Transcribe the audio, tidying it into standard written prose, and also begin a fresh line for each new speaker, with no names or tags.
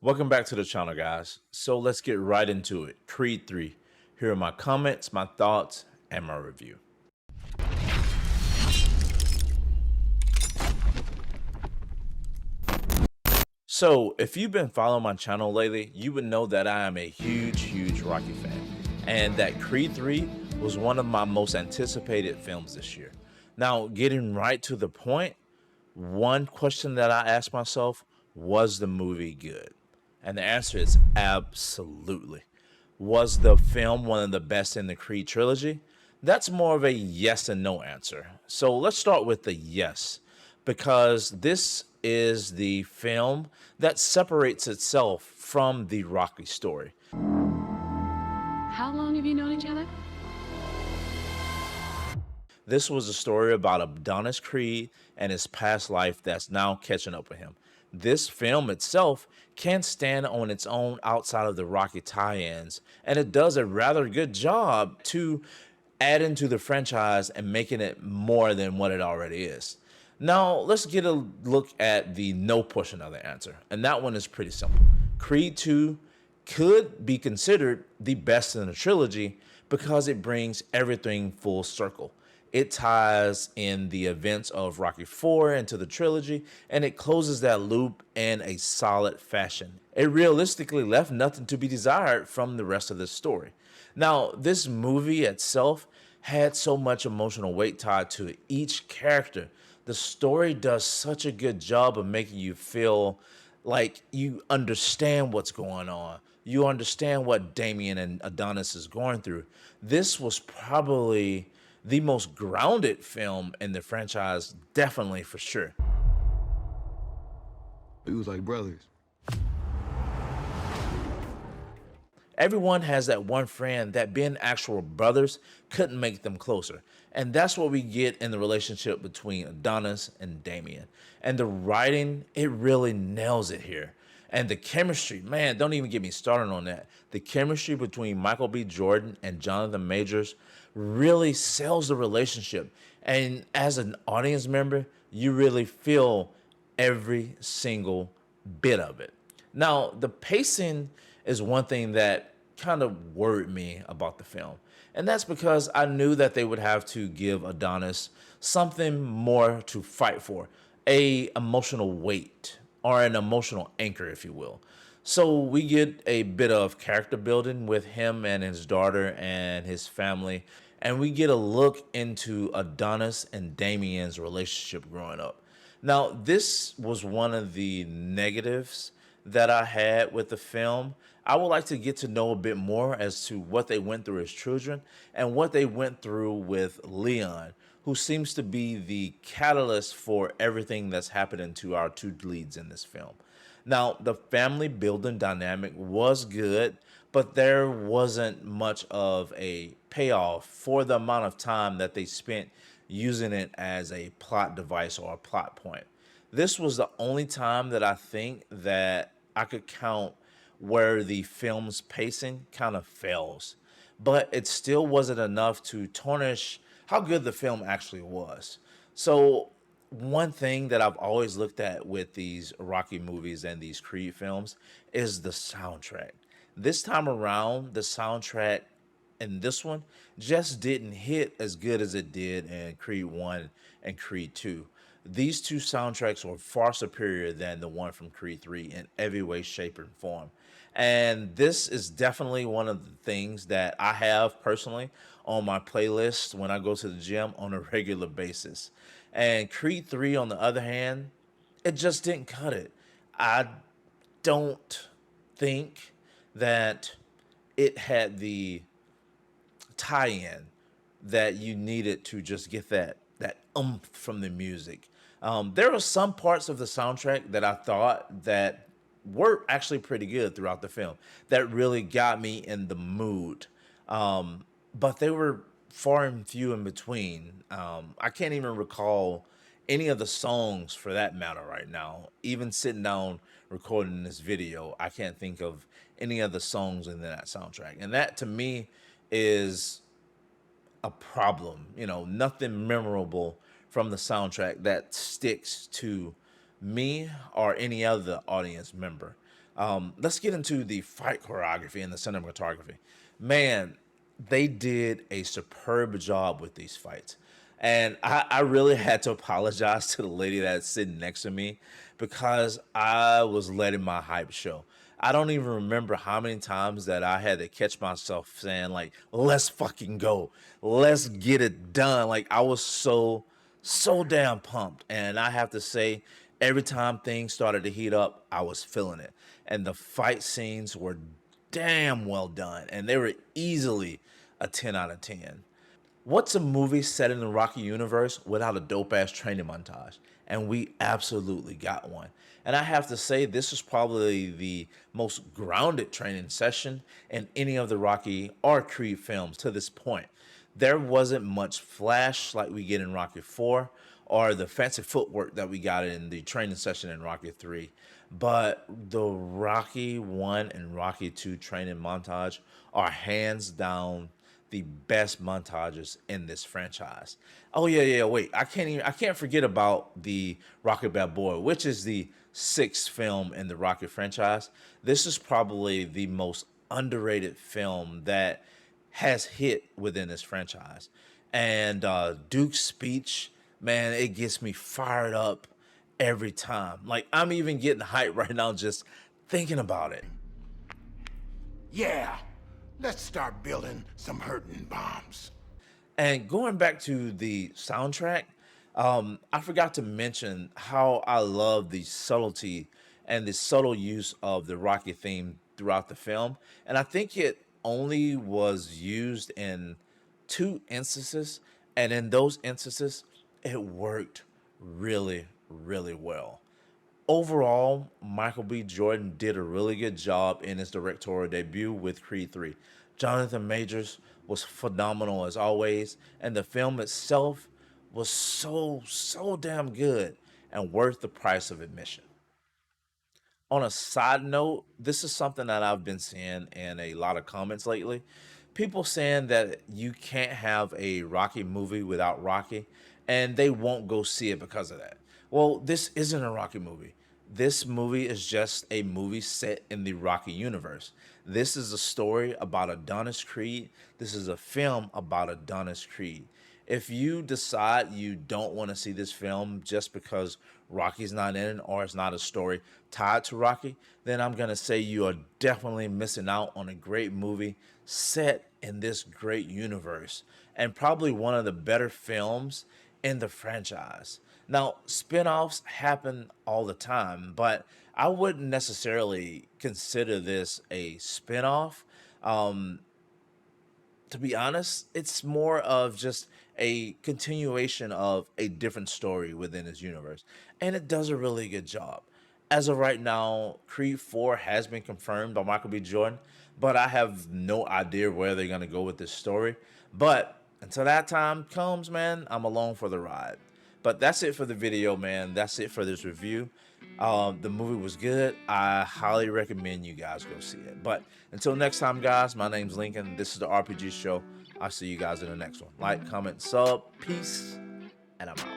Welcome back to the channel, guys. So let's get right into it. Creed 3. Here are my comments, my thoughts, and my review. So if you've been following my channel lately, you would know that I am a huge Rocky fan, and that Creed 3 was one of my most anticipated films this year. Now, getting right to the point, one question that I asked myself, was the movie good? And the answer is absolutely. Was the film one of the best in the Creed trilogy? That's more of a yes and no answer. So let's start with the yes, because this is the film that separates itself from the Rocky story.
How long have you known each other?
This was a story about Adonis Creed and his past life that's now catching up with him. This film itself can stand on its own outside of the Rocky tie-ins, and it does a rather good job to add into the franchise and making it more than what it already is. Now, let's get a look at the no portion of the answer, and that one is pretty simple. Creed 2 could be considered the best in the trilogy because it brings everything full circle. It ties in the events of Rocky 4 into the trilogy, and it closes that loop in a solid fashion. It realistically left nothing to be desired from the rest of the story. Now, this movie itself had so much emotional weight tied to each character. The story does such a good job of making you feel like you understand what's going on. You understand what Damien and Adonis is going through. This was probably the most grounded film in the franchise, definitely for sure.
We was like brothers.
Everyone has that one friend that being actual brothers couldn't make them closer. And that's what we get in the relationship between Adonis and Damien. And the writing, it really nails it here. And the chemistry, man, don't even get me started on that. The chemistry between Michael B. Jordan and Jonathan Majors really sells the relationship. And as an audience member, you really feel every single bit of it. Now, the pacing is one thing that kind of worried me about the film. And that's because I knew that they would have to give Adonis something more to fight for, a emotional weight or an emotional anchor, if you will. So we get a bit of character building with him and his daughter and his family. And we get a look into Adonis and Damien's relationship growing up. Now, this was one of the negatives that I had with the film. I would like to get to know a bit more as to what they went through as children and what they went through with Leon, who seems to be the catalyst for everything that's happening to our two leads in this film. Now, the family building dynamic was good, but there wasn't much of a payoff for the amount of time that they spent using it as a plot device or a plot point. This was the only time that I think that I could count where the film's pacing kind of fails, but it still wasn't enough to tarnish how good the film actually was. So one thing that I've always looked at with these Rocky movies and these Creed films is the soundtrack. This time around, the soundtrack in this one just didn't hit as good as it did in Creed 1 and Creed 2. These two soundtracks were far superior than the one from Creed 3 in every way, shape, and form. And this is definitely one of the things that I have personally on my playlist when I go to the gym on a regular basis. And Creed 3, on the other hand, it just didn't cut it. I don't think that it had the tie-in that you needed to just get that oomph from the music. There were some parts of the soundtrack that I thought that were actually pretty good throughout the film that really got me in the mood. But they were far and few in between. I can't even recall any of the songs for that matter right now. Even sitting down recording this video, I can't think of any of the songs in that soundtrack. And that to me is a problem. You know, nothing memorable from the soundtrack that sticks to me or any other audience member. Let's get into the fight choreography and the cinematography. Man, they did a superb job with these fights. And I really had to apologize to the lady that's sitting next to me because I was letting my hype show. I don't even remember how many times that I had to catch myself saying, like, let's fucking go. Let's get it done. Like, I was so damn pumped. And I have to say, every time things started to heat up, I was feeling it. And the fight scenes were damn well done. And they were easily a 10 out of 10. What's a movie set in the Rocky universe without a dope ass training montage? And we absolutely got one. And I have to say, this is probably the most grounded training session in any of the Rocky or Creed films to this point. There wasn't much flash like we get in Rocky 4 or the fancy footwork that we got in the training session in Rocky 3. But the Rocky 1 and Rocky 2 training montage are hands down the best montages in this franchise. Oh yeah, wait. I can't forget about the Rocky Balboa, which is the sixth film in the Rocky franchise. This is probably the most underrated film that has hit within this franchise. And Duke's speech, man, it gets me fired up every time. Like I'm even getting hyped right now just thinking about it.
Yeah, let's start building some hurting bombs.
And going back to the soundtrack, I forgot to mention how I love the subtlety and the subtle use of the Rocky theme throughout the film. And I think it only was used in two instances. And in those instances, it worked really well. Overall, Michael B. Jordan did a really good job in his directorial debut with Creed 3. Jonathan Majors was phenomenal as always, and the film itself was so damn good and worth the price of admission. On a side note, this is something that I've been seeing in a lot of comments lately. People saying that you can't have a Rocky movie without Rocky, and they won't go see it because of that. Well, this isn't a Rocky movie. This movie is just a movie set in the Rocky universe. This is a story about Adonis Creed. This is a film about Adonis Creed. If you decide you don't want to see this film just because Rocky's not in it or it's not a story tied to Rocky, then I'm going to say you are definitely missing out on a great movie set in this great universe and probably one of the better films in the franchise. Now, spin-offs happen all the time, but I wouldn't necessarily consider this a spin-off. To be honest, it's more of just a continuation of a different story within his universe. And it does a really good job. As of right now, Creed 4 has been confirmed by Michael B. Jordan, but I have no idea where they're going to go with this story. But until that time comes, man, I'm along for the ride. But that's it for the video, man. That's it for this review. The movie was good. I highly recommend you guys go see it. But until next time, guys, my name's Lincoln. This is the RPG Show. I'll see you guys in the next one. Like, comment, sub, peace, and I'm out.